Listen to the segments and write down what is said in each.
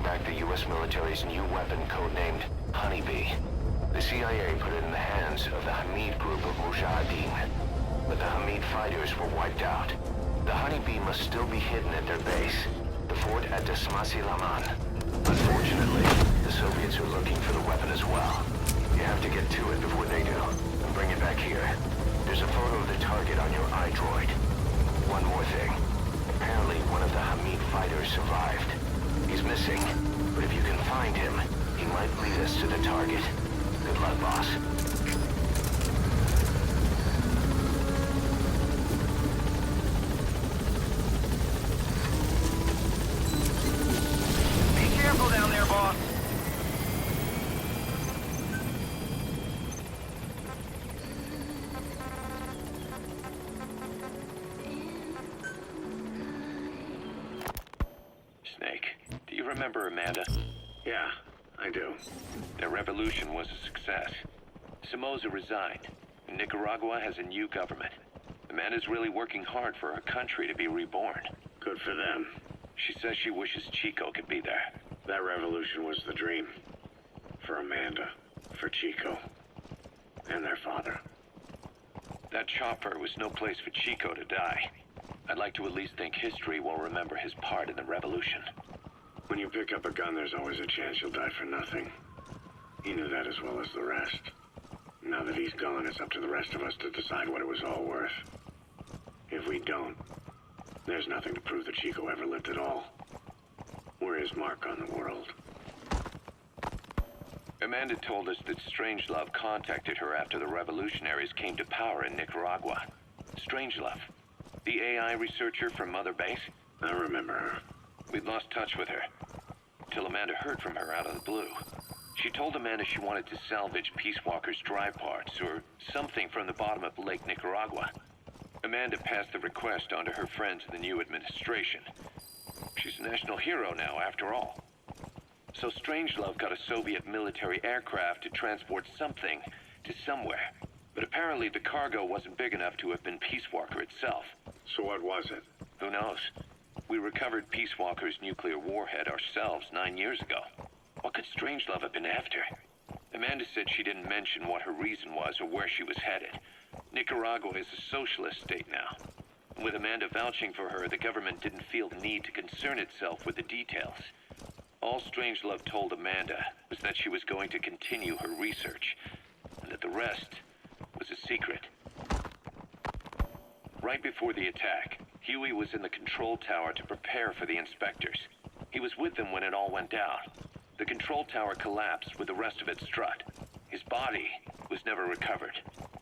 bring back the U.S. military's new weapon codenamed Honeybee. The CIA put it in the hands of the Hamid group of Mujahideen, but the Hamid fighters were wiped out. The Honeybee must still be hidden at their base, the fort at Desmasi Laman. Unfortunately, the Soviets are looking for the weapon as well. You have to get to it before they do, and bring it back here. There's a photo of the target on your iDroid. One more thing. Apparently, one of the Hamid fighters survived. He's missing, but if you can find him, he might lead us to the target. Good luck, boss. Be careful down there, boss. Snake, do you remember Amanda? Yeah, I do. Their revolution was a success. Somoza resigned, and Nicaragua has a new government. Amanda's really working hard for her country to be reborn. Good for them. She says she wishes Chico could be there. That revolution was the dream. For Amanda, for Chico, and their father. That chopper was no place for Chico to die. I'd like to at least think history will remember his part in the revolution. When you pick up a gun, there's always a chance you'll die for nothing. He knew that as well as the rest. Now that he's gone, it's up to the rest of us to decide what it was all worth. If we don't, there's nothing to prove that Chico ever lived at all. We're his mark on the world. Amanda told us that Strangelove contacted her after the revolutionaries came to power in Nicaragua. Strangelove, the AI researcher from Mother Base? I remember her. We'd lost touch with her, till Amanda heard from her out of the blue. She told Amanda she wanted to salvage Peace Walker's drive parts, or something from the bottom of Lake Nicaragua. Amanda passed the request on to her friends in the new administration. She's a national hero now, after all. So Strangelove got a Soviet military aircraft to transport something to somewhere. But apparently the cargo wasn't big enough to have been Peace Walker itself. So what was it? Who knows? We recovered Peace Walker's nuclear warhead ourselves 9 years ago. What could Strangelove have been after? Amanda said she didn't mention what her reason was or where she was headed. Nicaragua is a socialist state now. With Amanda vouching for her, the government didn't feel the need to concern itself with the details. All Strangelove told Amanda was that she was going to continue her research, and that the rest was a secret. Right before the attack, Huey was in the control tower to prepare for the inspectors. He was with them when it all went down. The control tower collapsed with the rest of it struck. His body was never recovered,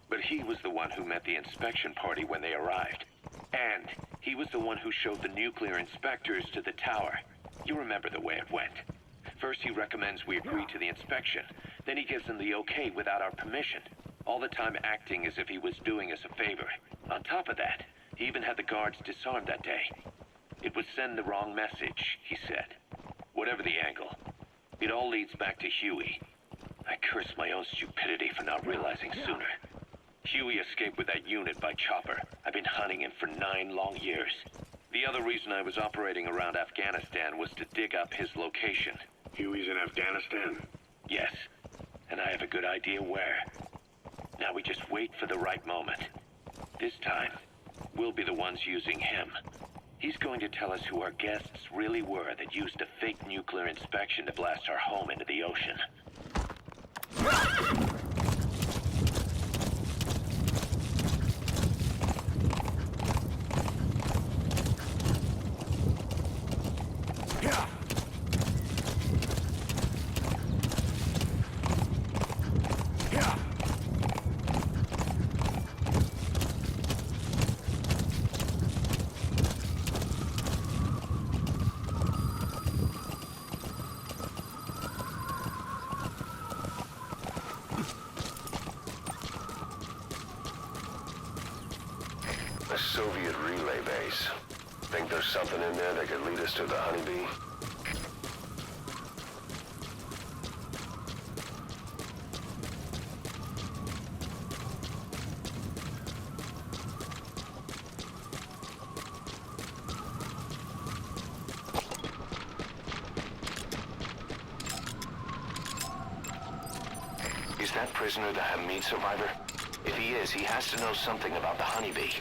but he was the one who met the inspection party when they arrived. And he was the one who showed the nuclear inspectors to the tower. You remember the way it went. First he recommends we agree to the inspection, then he gives them the okay without our permission, all the time acting as if he was doing us a favor. On top of that, he even had the guards disarmed that day. It would send the wrong message, he said. Whatever the angle, it all leads back to Huey. I curse my own stupidity for not realizing sooner. Huey escaped with that unit by chopper. I've been hunting him for 9 long years. The other reason I was operating around Afghanistan was to dig up his location. Huey's in Afghanistan? Yes, and I have a good idea where. Now we just wait for the right moment. This time, we'll be the ones using him. He's going to tell us who our guests really were that used a fake nuclear inspection to blast our home into the ocean. A Soviet relay base. Think there's something in there that could lead us to the Honeybee? Is that prisoner the Hamid survivor? If he is, he has to know something about the honeybee.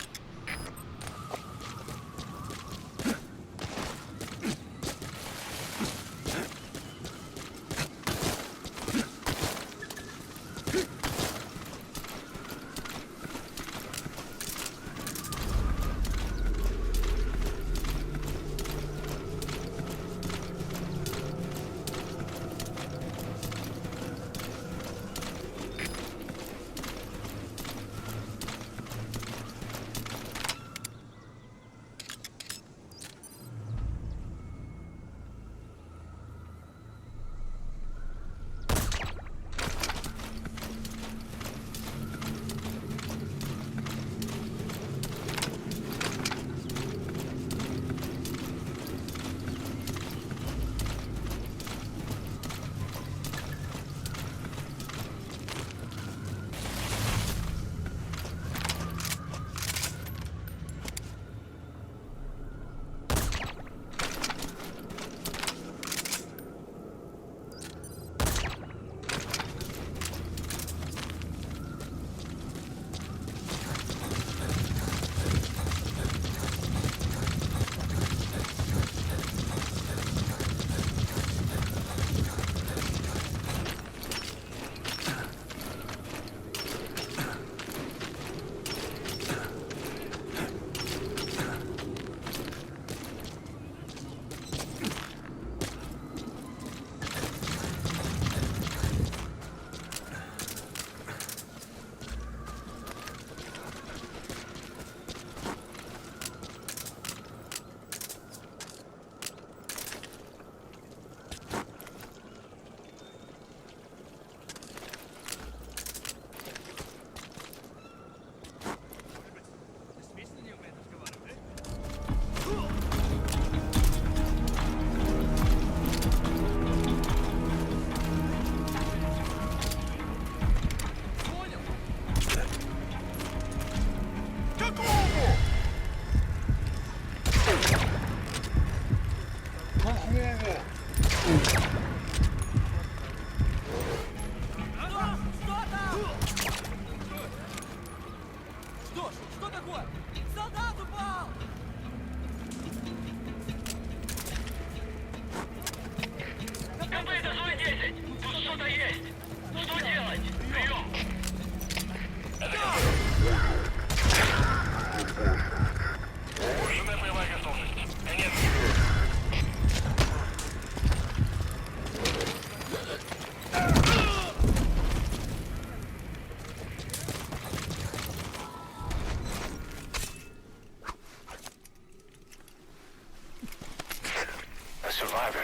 Survivor.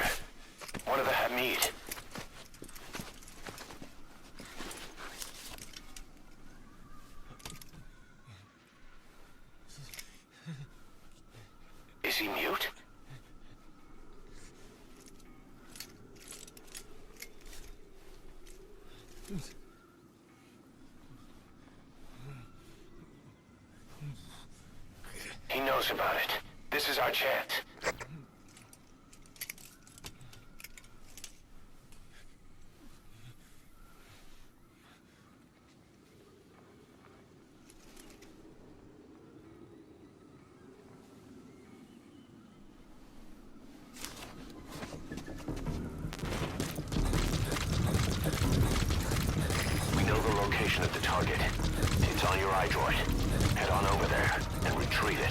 One of the Hamid. Is he mute? He knows about it. This is our chance. Location of the target. It's on your iDroid. Head on over there and retrieve it.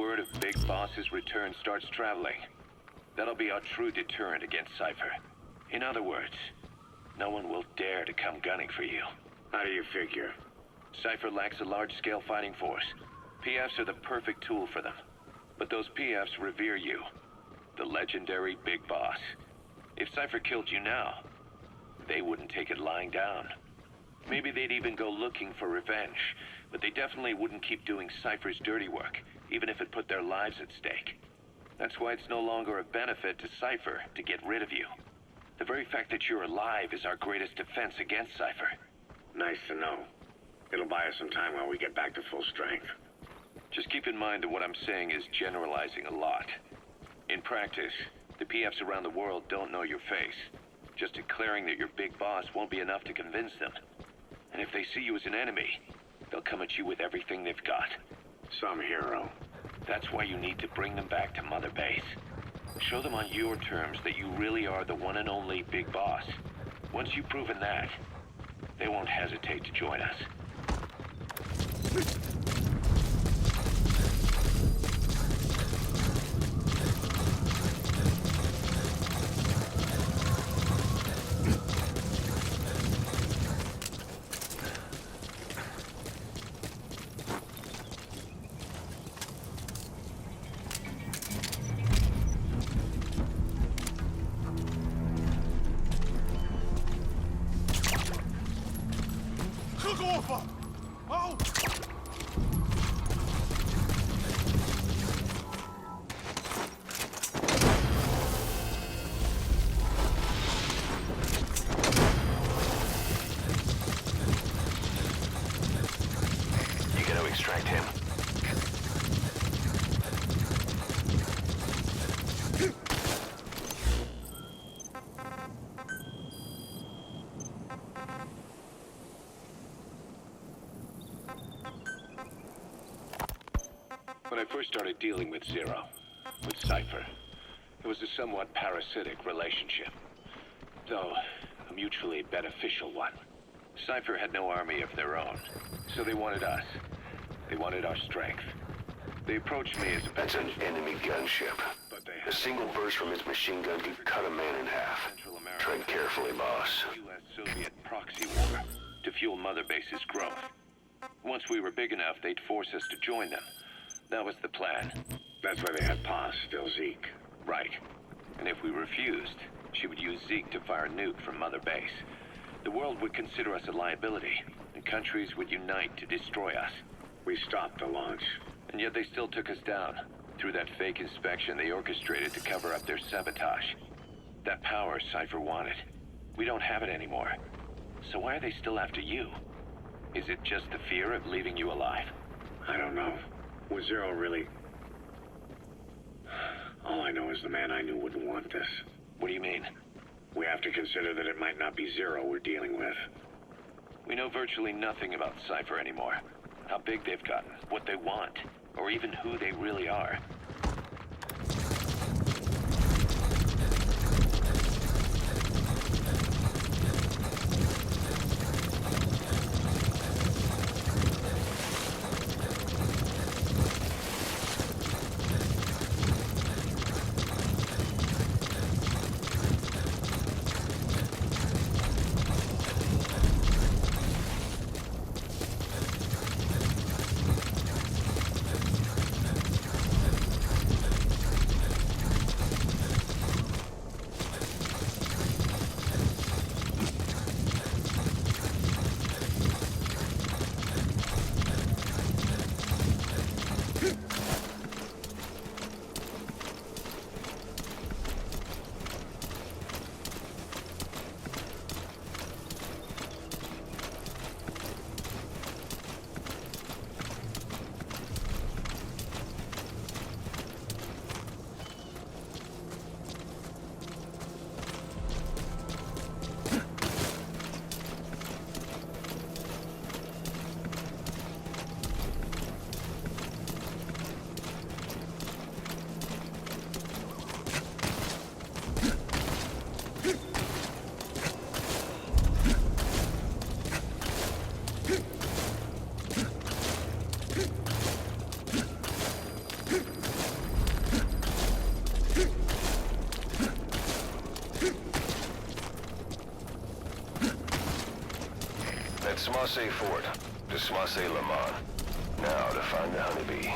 word of Big Boss's return starts traveling, that'll be our true deterrent against Cypher. In other words, no one will dare to come gunning for you. How do you figure? Cypher lacks a large-scale fighting force. PFs are the perfect tool for them. But those PFs revere you, the legendary Big Boss. If Cypher killed you now, they wouldn't take it lying down. Maybe they'd even go looking for revenge, but they definitely wouldn't keep doing Cypher's dirty work, even if it put their lives at stake. That's why it's no longer a benefit to Cypher to get rid of you. The very fact that you're alive is our greatest defense against Cypher. Nice to know. It'll buy us some time while we get back to full strength. Just keep in mind that what I'm saying is generalizing a lot. In practice, the PFs around the world don't know your face. Just declaring that you're Big Boss won't be enough to convince them. And if they see you as an enemy, they'll come at you with everything they've got. Some hero. That's why you need to bring them back to Mother Base. Show them on your terms that you really are the one and only Big Boss. Once you've proven that, they won't hesitate to join us. Extract him. When I first started dealing with Zero, with Cypher, it was a somewhat parasitic relationship, though a mutually beneficial one. Cypher had no army of their own, so they wanted us. They wanted our strength. They approached me as a That's an enemy gunship. but they A had single burst from its machine gun could cut a man in half. Central America, Tread carefully, boss. U.S.-Soviet proxy war to fuel Mother Base's growth. Once we were big enough, they'd force us to join them. That was the plan. That's why they had Paz, still Zeke. Right. And if we refused, she would use Zeke to fire a nuke from Mother Base. The world would consider us a liability, and countries would unite to destroy us. We stopped the launch. And yet they still took us down, through that fake inspection they orchestrated to cover up their sabotage. That power Cypher wanted. We don't have it anymore. So why are they still after you? Is it just the fear of leaving you alive? I don't know. Was Zero really... All I know is the man I knew wouldn't want this. What do you mean? We have to consider that it might not be Zero we're dealing with. We know virtually nothing about Cypher anymore. How big they've gotten, what they want, or even who they really are. Desmasse Fort. Desmasse Le Mans. Now to find the honeybee.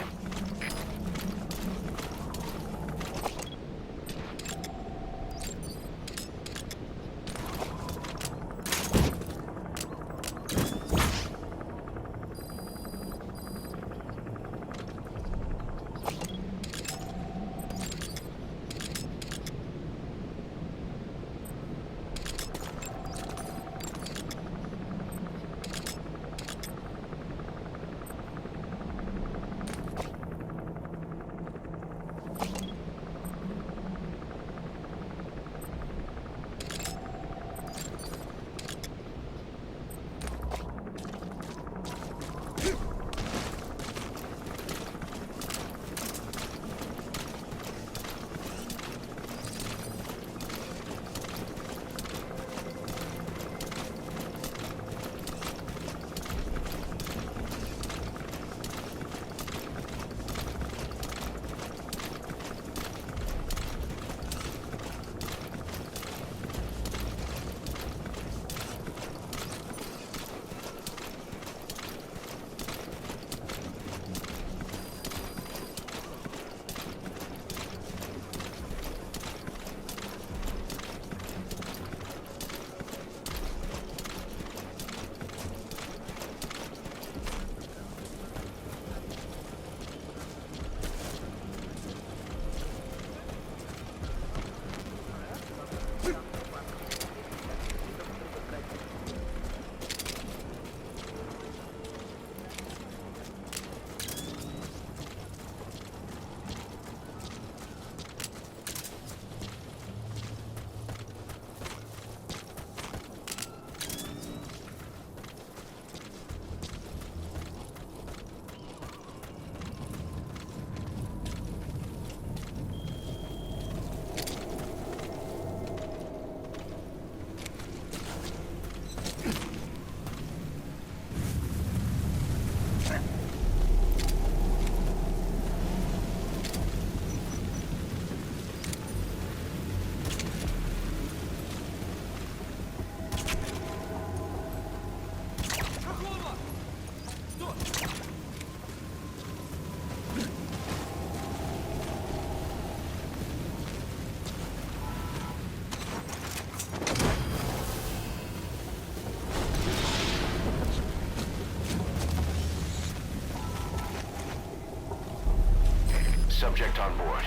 Subject on board.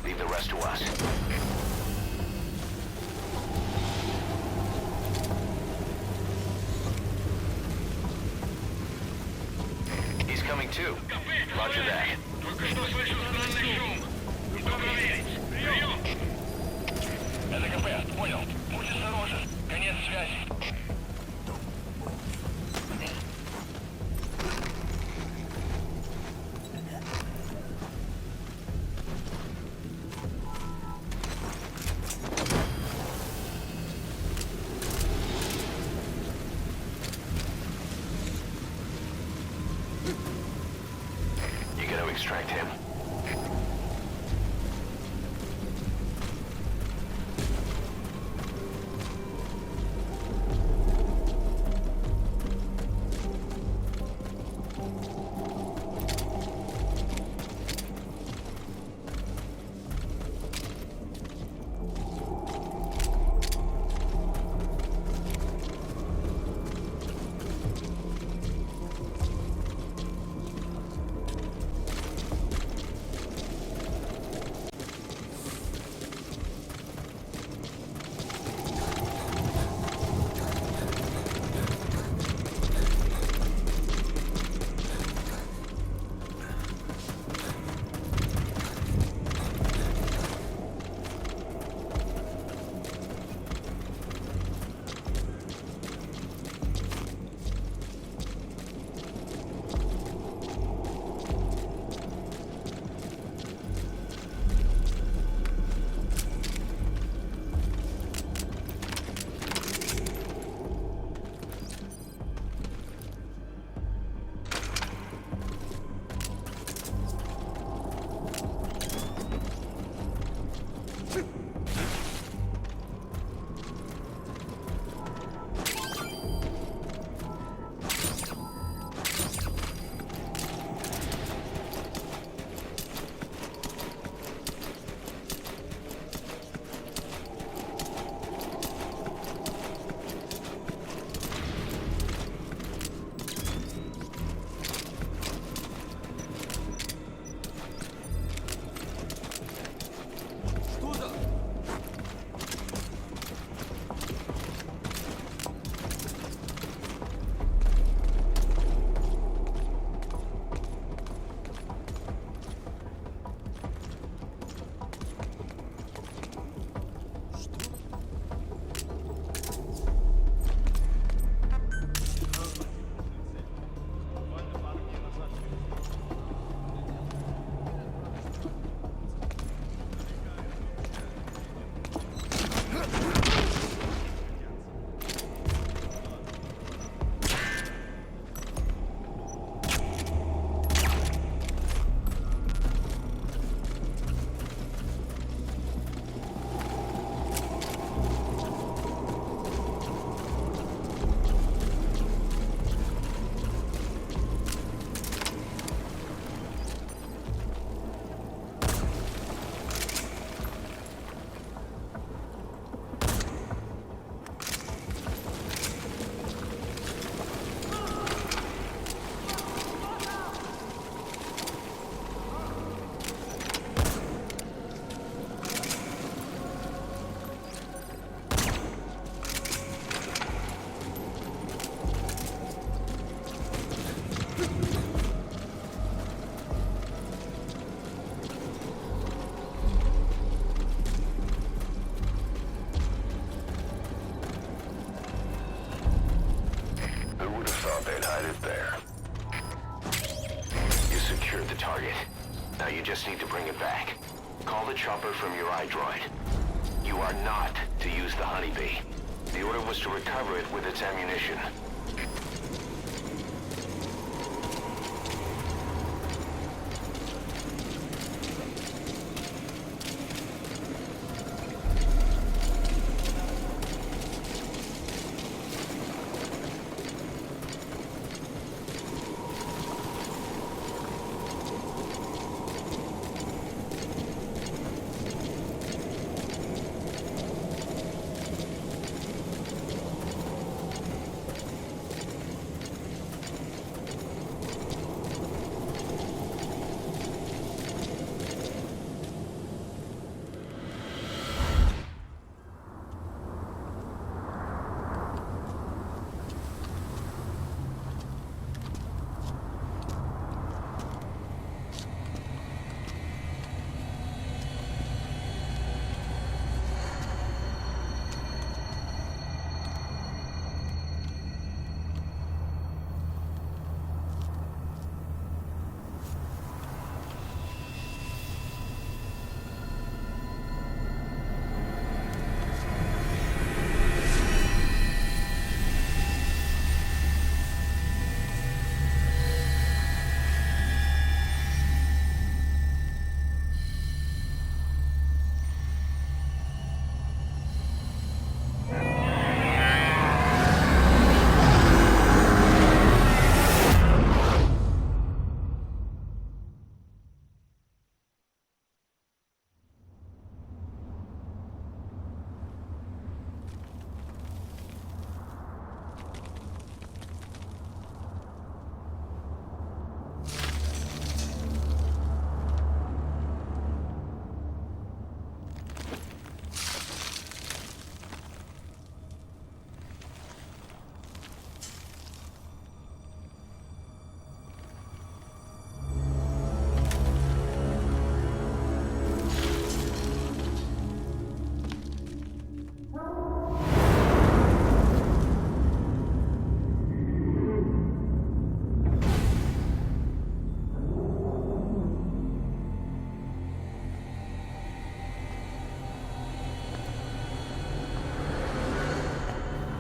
Leave the rest to us. He's coming too. Roger that. Только что слышал странный шум. Иду проверить. Прием! Это КП, понял. Будь осторожен. Конец связи. You gotta extract him. I'd hide it there. You secured the target. Now you just need to bring it back. Call the chopper from your iDroid. You are not to use the Honeybee. The order was to recover it with its ammunition.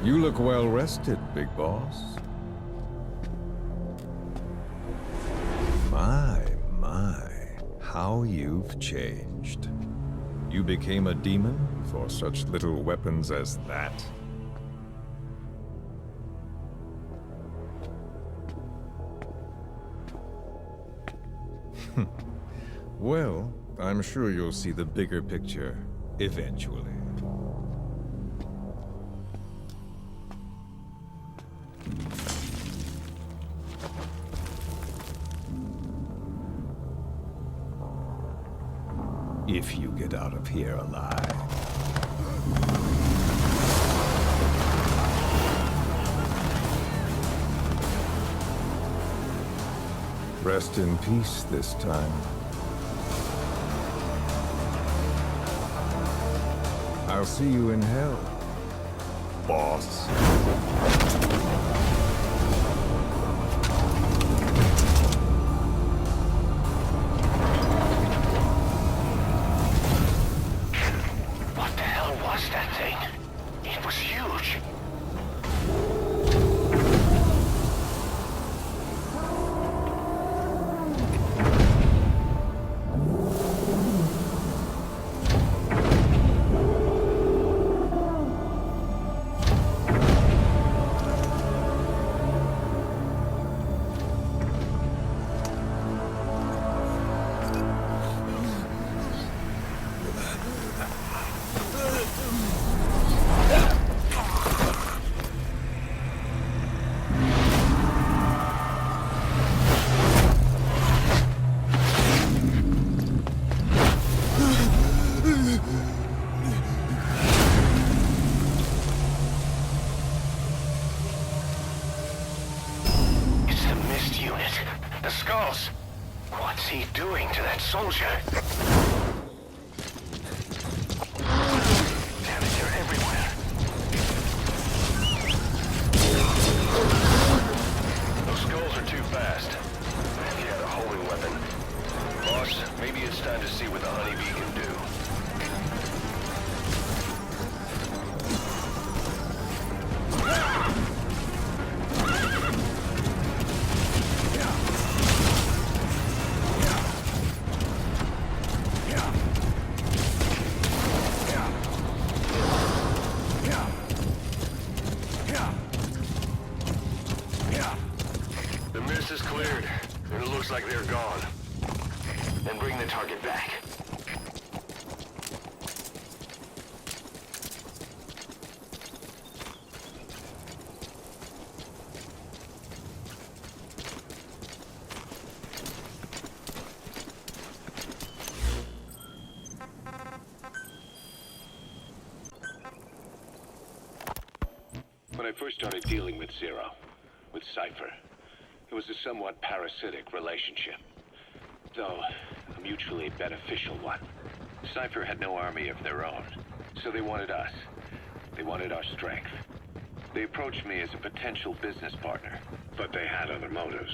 You look well rested, big boss. My, how you've changed. You became a demon for such little weapons as that? Well, I'm sure you'll see the bigger picture eventually. If you get out of here alive. Rest in peace this time. I'll see you in hell, boss. What's he doing to that soldier? Damn it, they're everywhere. Cleared. It looks like they're gone. Then bring the target back. When I first started dealing with Zero, with Cypher, it was a somewhat parasitic relationship. Though, a mutually beneficial one. Cypher had no army of their own, so they wanted us. They wanted our strength. They approached me as a potential business partner. But they had other motives.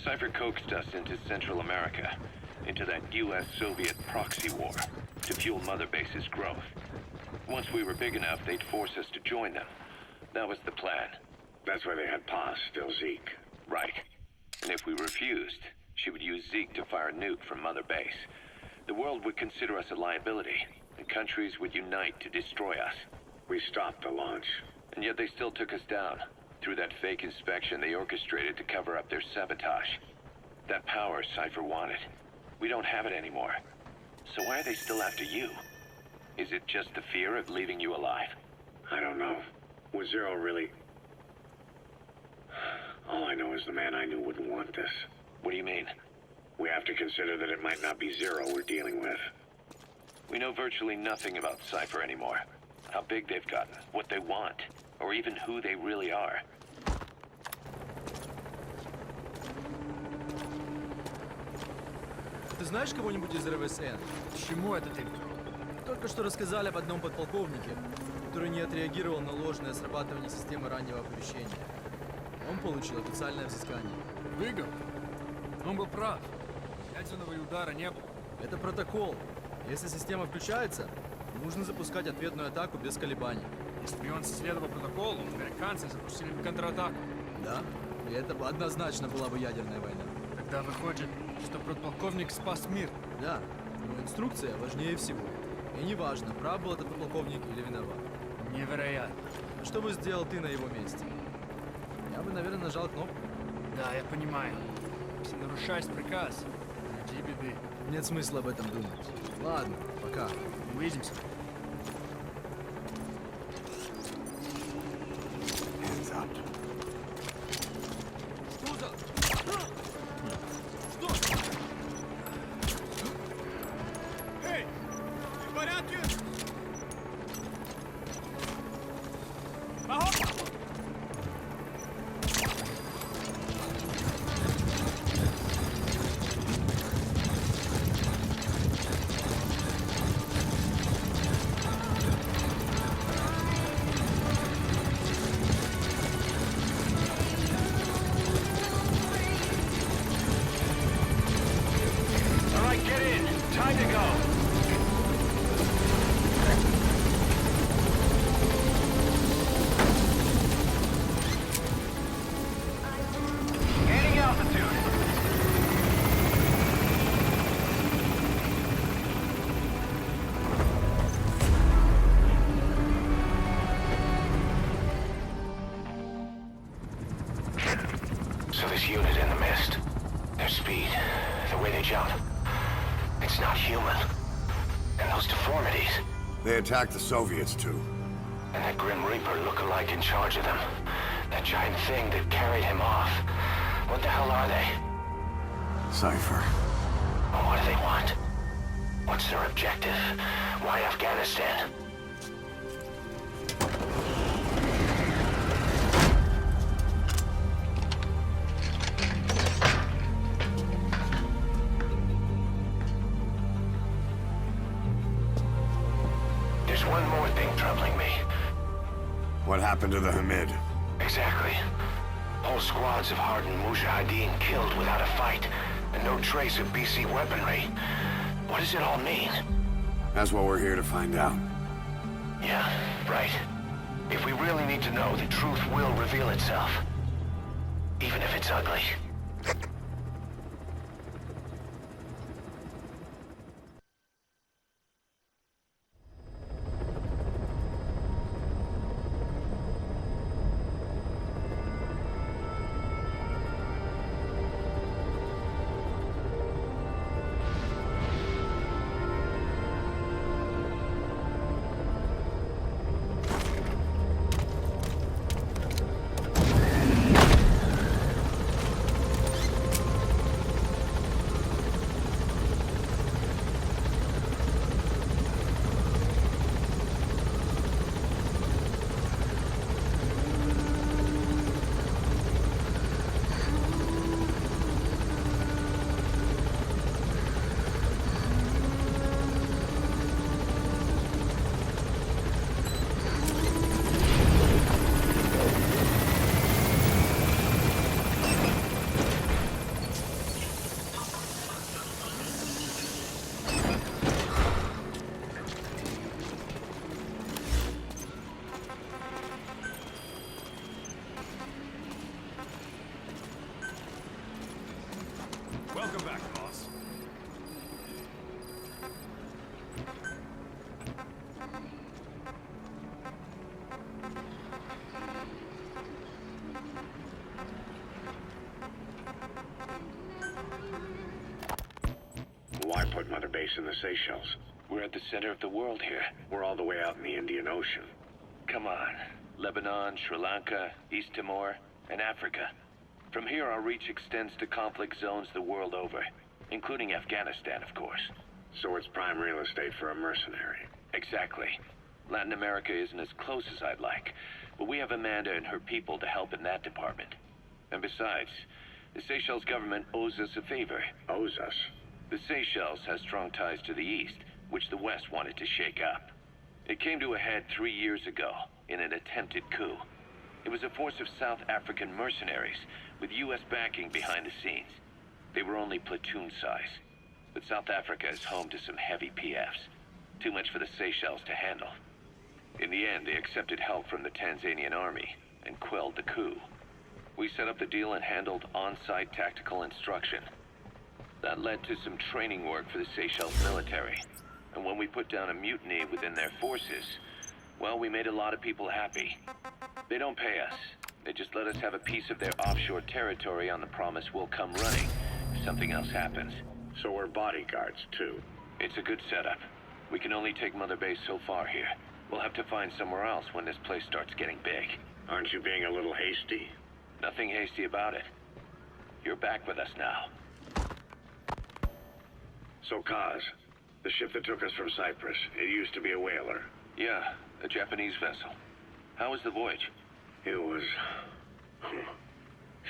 Cypher coaxed us into Central America, into that US-Soviet proxy war, to fuel Mother Base's growth. Once we were big enough, they'd force us to join them. That was the plan. That's why they had Paz, still Zeke. Right. And if we refused, she would use Zeke to fire a nuke from Mother Base. The world would consider us a liability, and countries would unite to destroy us. We stopped the launch. And yet they still took us down, through that fake inspection they orchestrated to cover up their sabotage. That power Cypher wanted. We don't have it anymore. So why are they still after you? Is it just the fear of leaving you alive? I don't know. Was Zero really... All I know is the man I knew wouldn't want this. What do you mean? We have to consider that it might not be Zero we're dealing with. We know virtually nothing about Cypher anymore. How big they've gotten, what they want, or even who they really are. Ты знаешь кого-нибудь из РВСН? Чему это ты? Только что рассказали об одном подполковнике, который не отреагировал на ложное срабатывание системы раннего оповещения. Он получил официальное взыскание. Выиграл? Он был прав. Ядерного удара не было. Это протокол. Если система включается, нужно запускать ответную атаку без колебаний. Если бы он следовал протоколу, американцы запустили бы контратаку. Да, и это бы однозначно была бы ядерная война. Тогда выходит, что подполковник спас мир. Да, но инструкция важнее всего. И не важно, прав был этот подполковник или виноват. Невероятно. А что бы сделал ты на его месте? Я бы, наверное, нажал кнопку. Да, я понимаю. Если нарушаешь приказ, жди беды. Нет смысла об этом думать. Ладно, пока. Увидимся. Hands up. Эй! Ты в порядке? All right, get in. Time to go. Gaining altitude. So this unit in the mist, their speed, the way they jump, it's not human. And those deformities, They attacked the Soviets, too. and that Grim Reaper look-alike in charge of them. That giant thing that carried him off. What the hell are they? Cypher. And what do they want? What's their objective? Why Afghanistan? There's one more thing troubling me. What happened to the Hamid? Exactly. Whole squads of hardened Mujahideen killed without a fight, and no trace of BC weaponry. What does it all mean? That's what we're here to find out. Yeah, right. If we really need to know, the truth will reveal itself. Even if it's ugly. base in the Seychelles. We're at the center of the world here. We're all the way out in the Indian Ocean. Come on. Lebanon, Sri Lanka, East Timor, and Africa. From here, our reach extends to conflict zones the world over, including Afghanistan, of course. So it's prime real estate for a mercenary. Exactly. Latin America isn't as close as I'd like, but we have Amanda and her people to help in that department. And besides, the Seychelles government owes us a favor. Owes us? The Seychelles has strong ties to the east, which the West wanted to shake up. It came to a head 3 years ago in an attempted coup. It was a force of South African mercenaries with U.S. backing behind the scenes. They were only platoon size, but South Africa is home to some heavy PFs. Too much for the Seychelles to handle. In the end, they accepted help from the Tanzanian army and quelled the coup. We set up the deal and handled on-site tactical instruction. That led to some training work for the Seychelles military. And when we put down a mutiny within their forces, well, we made a lot of people happy. They don't pay us. They just let us have a piece of their offshore territory on the promise we'll come running if something else happens. So we're bodyguards, too. It's a good setup. We can only take Mother Base so far here. We'll have to find somewhere else when this place starts getting big. Aren't you being a little hasty? Nothing hasty about it. You're back with us now. So, Kaz, the ship that took us from Cyprus, it used to be a whaler. Yeah, a Japanese vessel. How was the voyage? It was...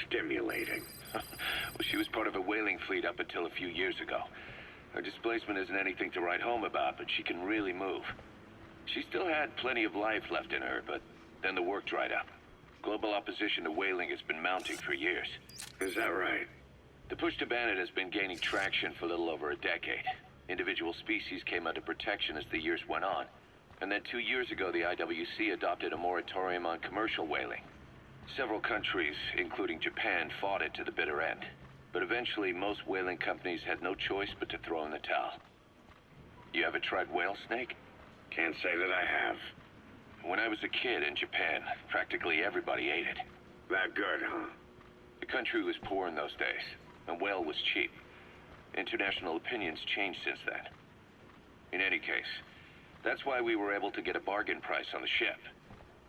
stimulating. Well, she was part of a whaling fleet up until a few years ago. Her displacement isn't anything to write home about, but she can really move. She still had plenty of life left in her, but then the work dried up. Global opposition to whaling has been mounting for years. Is that right? The push to ban it has been gaining traction for a little over a decade. Individual species came under protection as the years went on. And then 2 years ago, the IWC adopted a moratorium on commercial whaling. Several countries, including Japan, fought it to the bitter end. But eventually, most whaling companies had no choice but to throw in the towel. You ever tried whale snake? Can't say that I have. When I was a kid in Japan, practically everybody ate it. That good, huh? The country was poor in those days, and whale was cheap. International opinions changed since then. In any case, that's why we were able to get a bargain price on the ship.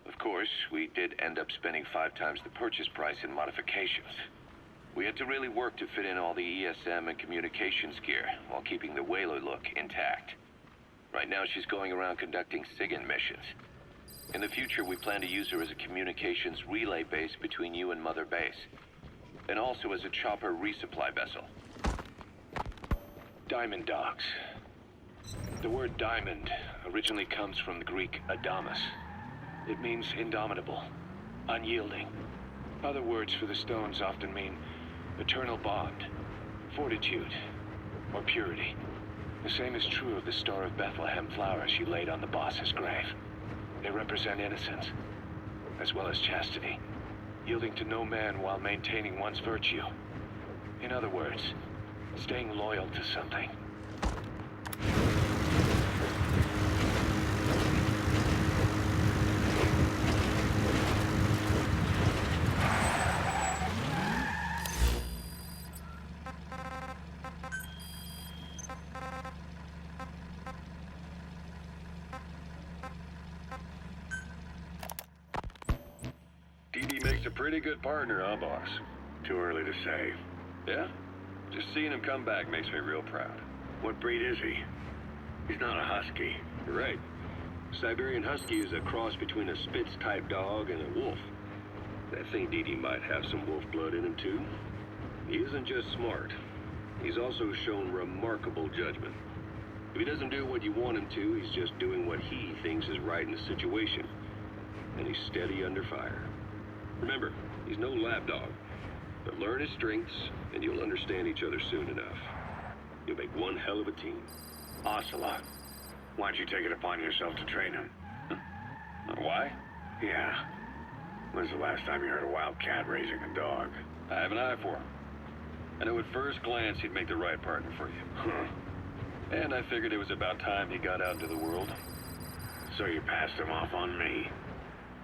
Of course, we did end up spending 5 times the purchase price in modifications. We had to really work to fit in all the ESM and communications gear while keeping the whaler look intact. Right now, she's going around conducting SIGINT missions. In the future, we plan to use her as a communications relay base between you and Mother Base, and also as a chopper resupply vessel. Diamond dogs. The word diamond originally comes from the Greek adamas. It means indomitable, unyielding. Other words for the stones often mean eternal bond, fortitude, or purity. The same is true of the Star of Bethlehem flowers she laid on the boss's grave. They represent innocence, as well as chastity, yielding to no man while maintaining one's virtue. In other words, staying loyal to something. DD makes a pretty good partner, huh, boss? Too early to say. Yeah? Just seeing him come back makes me real proud. What breed is he? He's not a husky. You're right. Siberian Husky is a cross between a Spitz-type dog and a wolf. I think DD might have some wolf blood in him, too. He isn't just smart. He's also shown remarkable judgment. If he doesn't do what you want him to, he's just doing what he thinks is right in the situation. And he's steady under fire. Remember, he's no lapdog. But learn his strengths, and you'll understand each other soon enough. You'll make one hell of a team. Ocelot. Why'd you take it upon yourself to train him? Why? Yeah. When's the last time you heard a wild cat raising a dog? I have an eye for him. I know at first glance he'd make the right partner for you. Huh. And I figured it was about time he got out into the world. So you passed him off on me?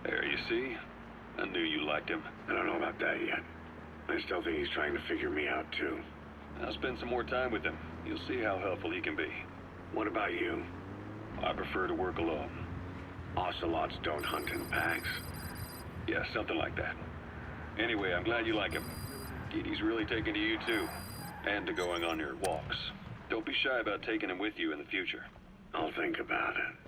There, you see? I knew you liked him. I don't know about that yet. I still think he's trying to figure me out, too. I'll spend some more time with him. You'll see how helpful he can be. What about you? I prefer to work alone. Ocelots don't hunt in packs. Yeah, something like that. Anyway, I'm glad you like him. Edie's really taken to you too. And to going on your walks. Don't be shy about taking him with you in the future. I'll think about it.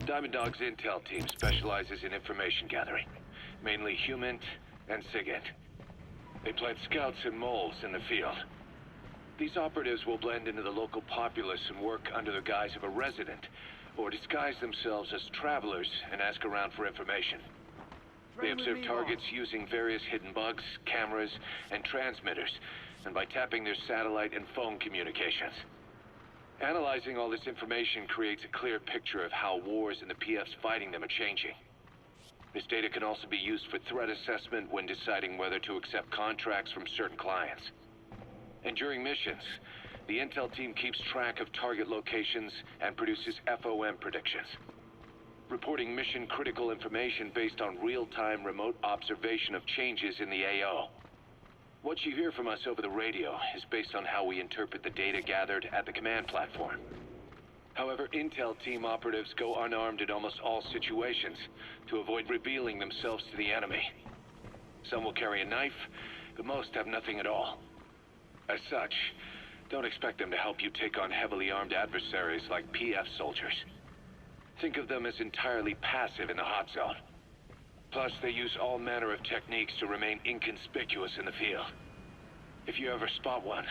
Diamond Dog's intel team specializes in information gathering, mainly HUMINT and SIGINT. They plant scouts and moles in the field. These operatives will blend into the local populace and work under the guise of a resident, or disguise themselves as travelers and ask around for information. They observe targets using various hidden bugs, cameras, and transmitters, and by tapping their satellite and phone communications. Analyzing all this information creates a clear picture of how wars and the PFs fighting them are changing. This data can also be used for threat assessment when deciding whether to accept contracts from certain clients. And during missions, the intel team keeps track of target locations and produces FOM predictions, reporting mission-critical information based on real-time remote observation of changes in the AO. What you hear from us over the radio is based on how we interpret the data gathered at the command platform. However, intel team operatives go unarmed in almost all situations to avoid revealing themselves to the enemy. Some will carry a knife, but most have nothing at all. As such, don't expect them to help you take on heavily armed adversaries like PF soldiers. Think of them as entirely passive in the hot zone. Plus, they use all manner of techniques to remain inconspicuous in the field. If you ever spot one,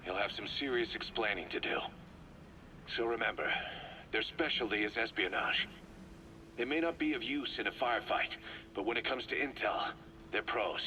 you'll have some serious explaining to do. So remember, their specialty is espionage. They may not be of use in a firefight, but when it comes to intel, they're pros.